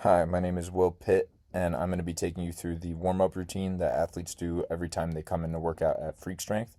Hi, my name is Will Pitt, and I'm going to be taking you through the warm-up routine that athletes do every time they come in to work out at Freak Strength.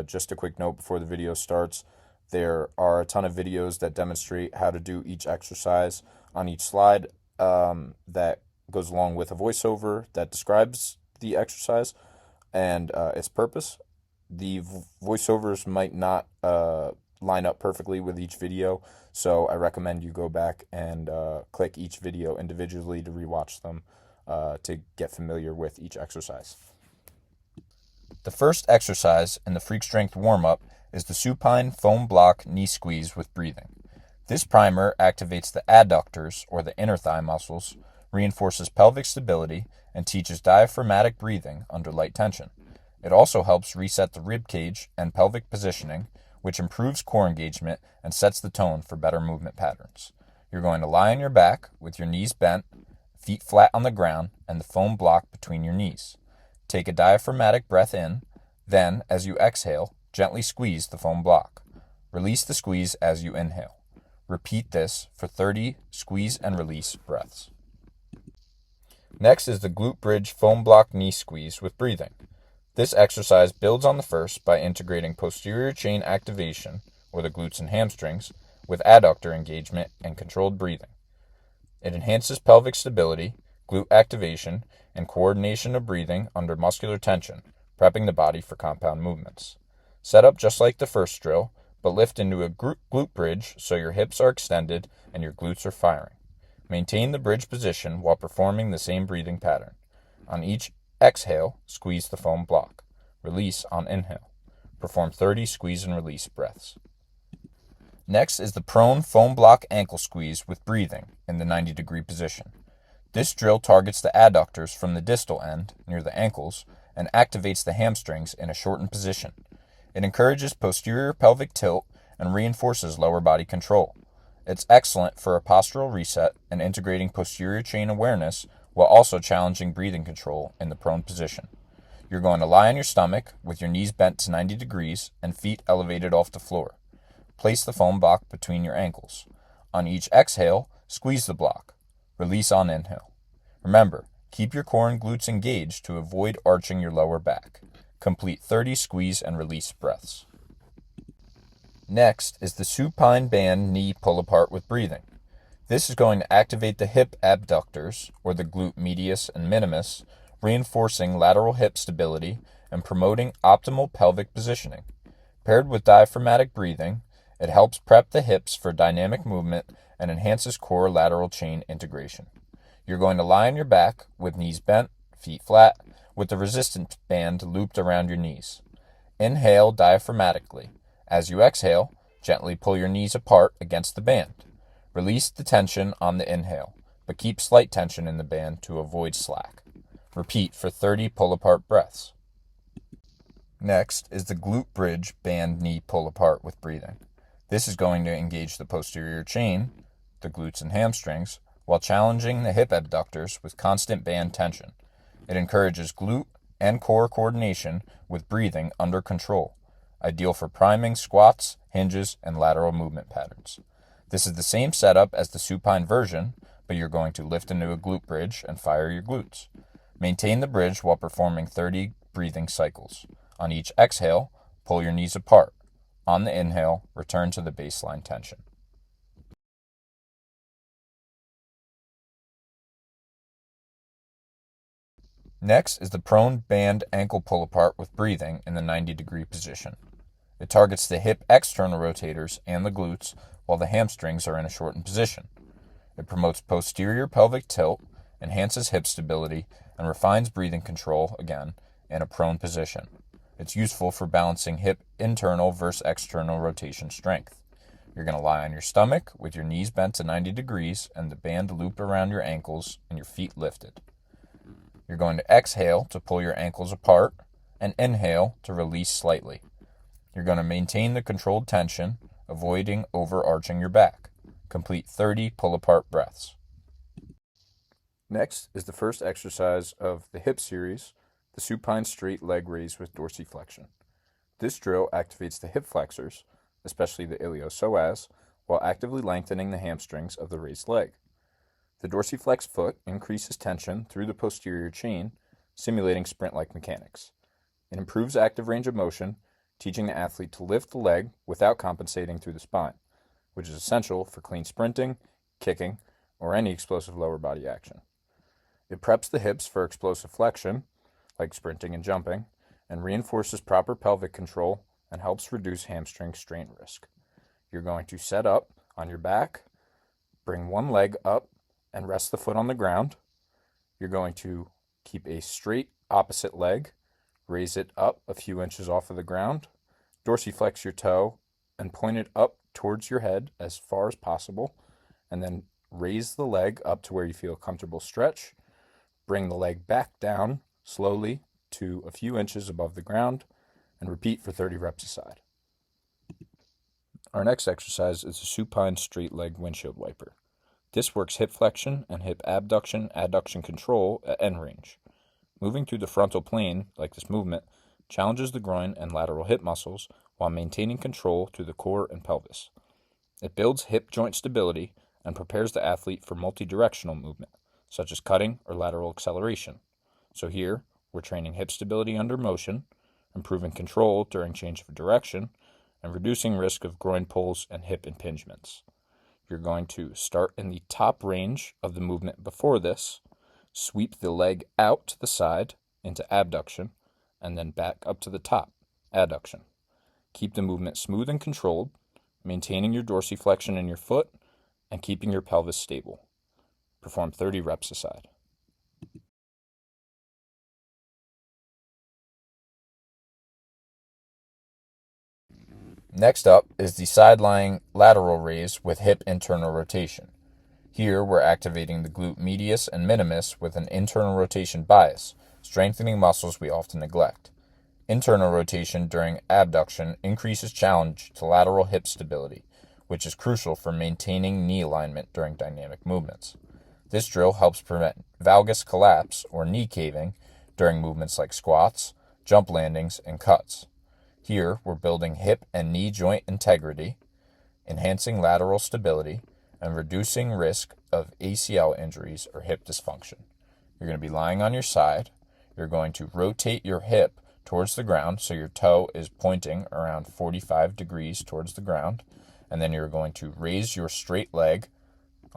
Just a quick note before the video starts, there are a ton of videos that demonstrate how to do each exercise on each slide that goes along with a voiceover that describes the exercise and its purpose. The voiceovers might not line up perfectly with each video, so I recommend you go back and click each video individually to rewatch them to get familiar with each exercise. The first exercise in the Freak Strength warm-up is the supine foam block knee squeeze with breathing. This primer activates the adductors, or the inner thigh muscles, reinforces pelvic stability, and teaches diaphragmatic breathing under light tension. It also helps reset the rib cage and pelvic positioning, which improves core engagement and sets the tone for better movement patterns. You're going to lie on your back with your knees bent, feet flat on the ground, and the foam block between your knees. Take a diaphragmatic breath in, then, as you exhale, gently squeeze the foam block. Release the squeeze as you inhale. Repeat this for 30 squeeze and release breaths. Next is the glute bridge foam block knee squeeze with breathing. This exercise builds on the first by integrating posterior chain activation, or the glutes and hamstrings, with adductor engagement and controlled breathing. It enhances pelvic stability, glute activation, and coordination of breathing under muscular tension, prepping the body for compound movements. Set up just like the first drill, but lift into a glute bridge so your hips are extended and your glutes are firing. Maintain the bridge position while performing the same breathing pattern. On each exhale, squeeze the foam block. Release on inhale. Perform 30 squeeze and release breaths. Next is the prone foam block ankle squeeze with breathing in the 90-degree position. This drill targets the adductors from the distal end, near the ankles, and activates the hamstrings in a shortened position. It encourages posterior pelvic tilt and reinforces lower body control. It's excellent for a postural reset and integrating posterior chain awareness while also challenging breathing control in the prone position. You're going to lie on your stomach with your knees bent to 90 degrees and feet elevated off the floor. Place the foam block between your ankles. On each exhale, squeeze the block. Release on inhale. Remember, keep your core and glutes engaged to avoid arching your lower back. Complete 30 squeeze and release breaths. Next is the supine band knee pull apart with breathing. This is going to activate the hip abductors, or the glute medius and minimus, reinforcing lateral hip stability and promoting optimal pelvic positioning. Paired with diaphragmatic breathing, it helps prep the hips for dynamic movement and enhances core lateral chain integration. You're going to lie on your back with knees bent, feet flat, with the resistance band looped around your knees. Inhale diaphragmatically. As you exhale, gently pull your knees apart against the band. Release the tension on the inhale, but keep slight tension in the band to avoid slack. Repeat for 30 pull-apart breaths. Next is the glute bridge band knee pull-apart with breathing. This is going to engage the posterior chain, the glutes and hamstrings, while challenging the hip abductors with constant band tension. It encourages glute and core coordination with breathing under control, ideal for priming squats, hinges, and lateral movement patterns. This is the same setup as the supine version, but you're going to lift into a glute bridge and fire your glutes. Maintain the bridge while performing 30 breathing cycles. On each exhale, pull your knees apart. On the inhale, return to the baseline tension. Next is the prone band ankle pull apart with breathing in the 90-degree position. It targets the hip external rotators and the glutes while the hamstrings are in a shortened position. It promotes posterior pelvic tilt, enhances hip stability, and refines breathing control, again, in a prone position. It's useful for balancing hip internal versus external rotation strength. You're going to lie on your stomach with your knees bent to 90 degrees and the band looped around your ankles and your feet lifted. You're going to exhale to pull your ankles apart and inhale to release slightly. You're going to maintain the controlled tension, avoiding overarching your back. Complete 30 pull-apart breaths. Next is the first exercise of the hip series, the supine straight leg raise with dorsiflexion. This drill activates the hip flexors, especially the iliopsoas, while actively lengthening the hamstrings of the raised leg. The dorsiflex foot increases tension through the posterior chain, simulating sprint-like mechanics. It improves active range of motion, teaching the athlete to lift the leg without compensating through the spine, which is essential for clean sprinting, kicking, or any explosive lower body action. It preps the hips for explosive flexion, like sprinting and jumping, and reinforces proper pelvic control and helps reduce hamstring strain risk. You're going to set up on your back, bring one leg up, and rest the foot on the ground. You're going to keep a straight opposite leg, raise it up a few inches off of the ground, dorsiflex your toe, and point it up towards your head as far as possible, and then raise the leg up to where you feel a comfortable stretch. Bring the leg back down slowly to a few inches above the ground, and repeat for 30 reps a side. Our next exercise is a supine straight leg windshield wiper. This works hip flexion and hip abduction, adduction control at end range. Moving through the frontal plane, like this movement, challenges the groin and lateral hip muscles while maintaining control through the core and pelvis. It builds hip joint stability and prepares the athlete for multi-directional movement, such as cutting or lateral acceleration. So here, we're training hip stability under motion, improving control during change of direction, and reducing risk of groin pulls and hip impingements. You're going to start in the top range of the movement before this, sweep the leg out to the side into abduction, and then back up to the top, adduction. Keep the movement smooth and controlled, maintaining your dorsiflexion in your foot and keeping your pelvis stable. Perform 30 reps a side. Next up is the side-lying lateral raise with hip internal rotation. Here we're activating the glute medius and minimus with an internal rotation bias, strengthening muscles we often neglect. Internal rotation during abduction increases challenge to lateral hip stability, which is crucial for maintaining knee alignment during dynamic movements. This drill helps prevent valgus collapse or knee caving during movements like squats, jump landings, and cuts. Here, we're building hip and knee joint integrity, enhancing lateral stability, and reducing risk of ACL injuries or hip dysfunction. You're going to be lying on your side. You're going to rotate your hip towards the ground so your toe is pointing around 45 degrees towards the ground. And then you're going to raise your straight leg,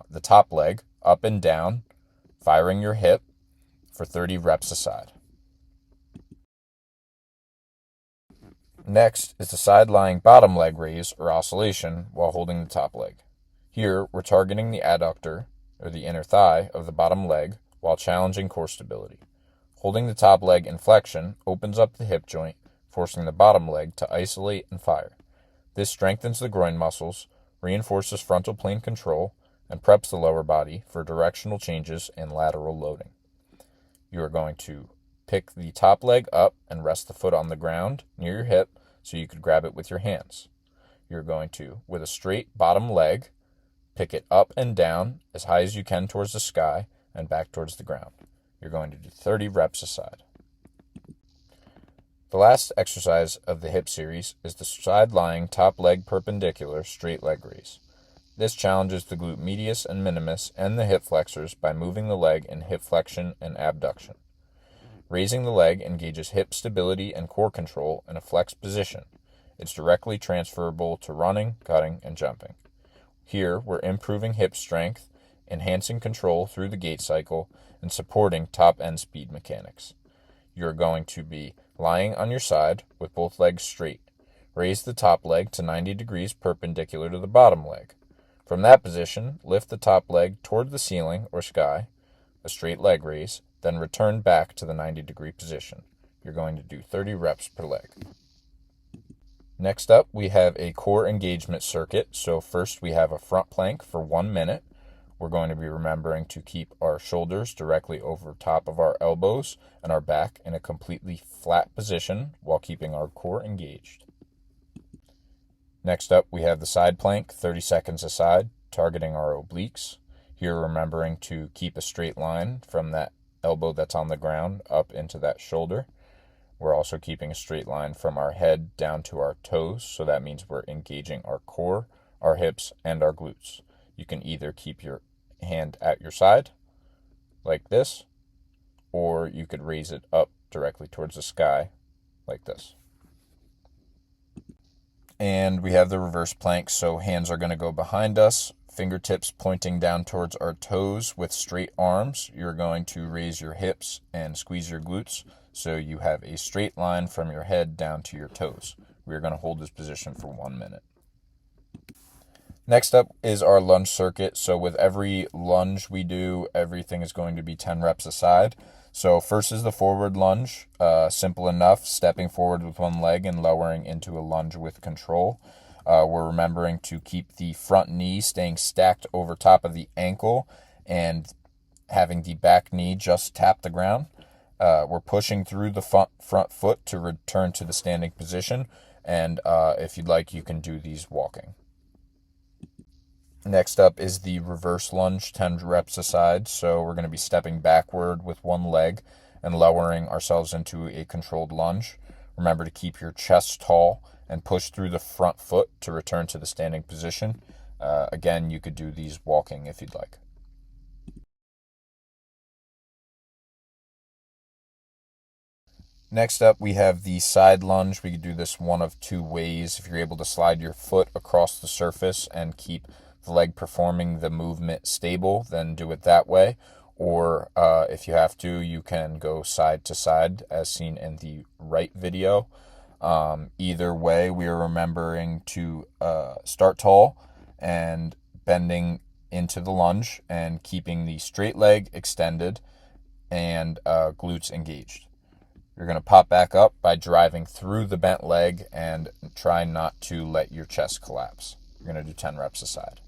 the top leg, up and down, firing your hip for 30 reps a side. Next is the side-lying bottom leg raise or oscillation while holding the top leg. Here, we're targeting the adductor, or the inner thigh, of the bottom leg while challenging core stability. Holding the top leg in flexion opens up the hip joint, forcing the bottom leg to isolate and fire. This strengthens the groin muscles, reinforces frontal plane control, and preps the lower body for directional changes and lateral loading. You are going to pick the top leg up and rest the foot on the ground near your hip so you could grab it with your hands. You're going to, with a straight bottom leg, pick it up and down as high as you can towards the sky and back towards the ground. You're going to do 30 reps a side. The last exercise of the hip series is the side-lying top leg perpendicular straight leg raise. This challenges the glute medius and minimus and the hip flexors by moving the leg in hip flexion and abduction. Raising the leg engages hip stability and core control in a flexed position. It's directly transferable to running, cutting, and jumping. Here, we're improving hip strength, enhancing control through the gait cycle, and supporting top-end speed mechanics. You're going to be lying on your side with both legs straight. Raise the top leg to 90 degrees perpendicular to the bottom leg. From that position, lift the top leg toward the ceiling or sky, a straight leg raise, then return back to the 90-degree position. You're going to do 30 reps per leg. Next up, we have a core engagement circuit. So first we have a front plank for 1 minute. We're going to be remembering to keep our shoulders directly over top of our elbows and our back in a completely flat position while keeping our core engaged. Next up, we have the side plank, 30 seconds aside, targeting our obliques. Here, remembering to keep a straight line from that elbow that's on the ground up into that shoulder. We're also keeping a straight line from our head down to our toes, so that means we're engaging our core, our hips, and our glutes. You can either keep your hand at your side, like this, or you could raise it up directly towards the sky, like this. And we have the reverse plank, so hands are going to go behind us, fingertips pointing down towards our toes with straight arms. You're going to raise your hips and squeeze your glutes so you have a straight line from your head down to your toes. We're going to hold this position for 1 minute. Next up is our lunge circuit. So with every lunge we do, everything is going to be 10 reps a side. So first is the forward lunge, simple enough, stepping forward with one leg and lowering into a lunge with control. We're remembering to keep the front knee staying stacked over top of the ankle and having the back knee just tap the ground. We're pushing through the front foot to return to the standing position, and if you'd like, you can do these walking. Next up is the reverse lunge, 10 reps a side. So we're going to be stepping backward with one leg and lowering ourselves into a controlled lunge. Remember to keep your chest tall and push through the front foot to return to the standing position. Again, you could do these walking if you'd like. Next up, we have the side lunge. We could do this one of two ways. If you're able to slide your foot across the surface and keep the leg performing the movement stable, then do it that way. Or if you have to, you can go side to side as seen in the right video. Either way, we are remembering to start tall and bending into the lunge and keeping the straight leg extended and glutes engaged. You're going to pop back up by driving through the bent leg and try not to let your chest collapse. You're going to do 10 reps a side.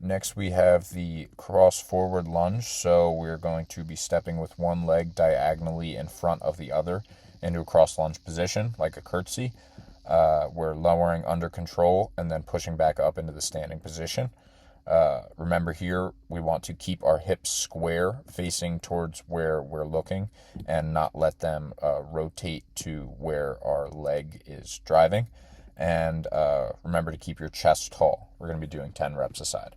Next, we have the cross forward lunge. So we're going to be stepping with one leg diagonally in front of the other into a cross lunge position, like a curtsy. We're lowering under control and then pushing back up into the standing position. Remember here, we want to keep our hips square, facing towards where we're looking, and not let them rotate to where our leg is driving. And remember to keep your chest tall. We're going to be doing 10 reps a side.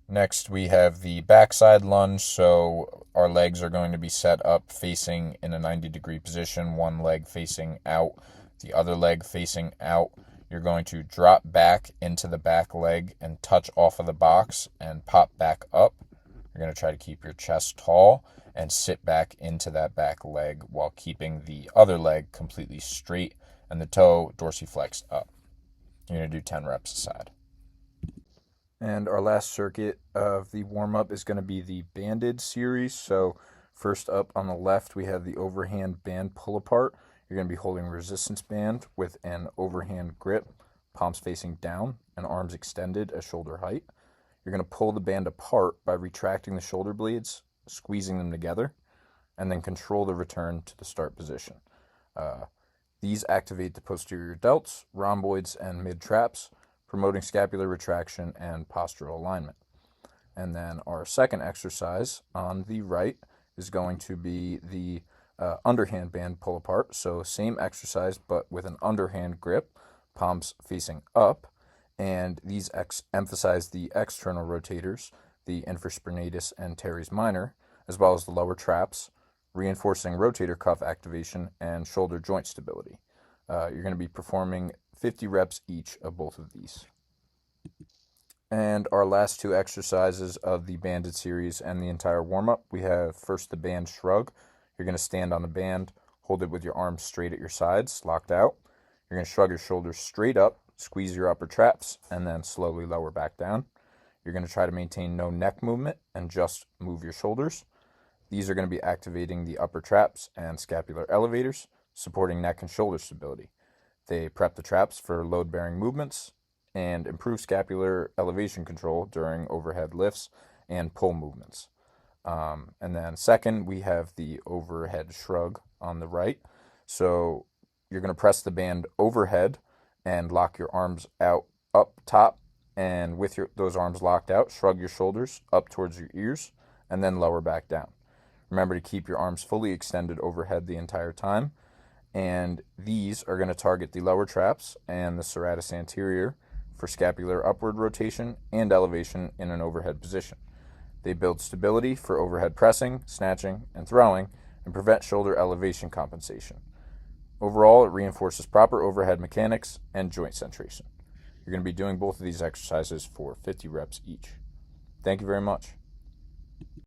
Next, we have the backside lunge. So our legs are going to be set up facing in a 90-degree position, one leg facing out, the other leg facing out. You're going to drop back into the back leg and touch off of the box and pop back up. You're going to try to keep your chest tall and sit back into that back leg while keeping the other leg completely straight and the toe dorsiflexed up. You're going to do 10 reps a side. And our last circuit of the warm-up is going to be the banded series. So first up on the left, we have the overhand band pull apart. You're going to be holding a resistance band with an overhand grip, palms facing down and arms extended at shoulder height. You're going to pull the band apart by retracting the shoulder blades, squeezing them together, and then control the return to the start position. These activate the posterior delts, rhomboids, and mid-traps, promoting scapular retraction and postural alignment. And then our second exercise on the right is going to be the underhand band pull apart. So same exercise, but with an underhand grip, palms facing up. And these emphasize the external rotators, the infraspinatus and teres minor, as well as the lower traps, reinforcing rotator cuff activation and shoulder joint stability. You're going to be performing 50 reps each of both of these. And our last two exercises of the banded series and the entire warm-up, we have first the band shrug. You're going to stand on the band, hold it with your arms straight at your sides, locked out. You're going to shrug your shoulders straight up, squeeze your upper traps, and then slowly lower back down. You're going to try to maintain no neck movement and just move your shoulders. These are going to be activating the upper traps and scapular elevators, supporting neck and shoulder stability. They prep the traps for load-bearing movements and improve scapular elevation control during overhead lifts and pull movements. And then second, we have the overhead shrug on the right. So you're going to press the band overhead and lock your arms out up top. And with those arms locked out, shrug your shoulders up towards your ears and then lower back down. Remember to keep your arms fully extended overhead the entire time. And these are going to target the lower traps and the serratus anterior for scapular upward rotation and elevation in an overhead position. They build stability for overhead pressing, snatching, and throwing, and prevent shoulder elevation compensation. Overall, it reinforces proper overhead mechanics and joint centration. You're going to be doing both of these exercises for 50 reps each. Thank you very much.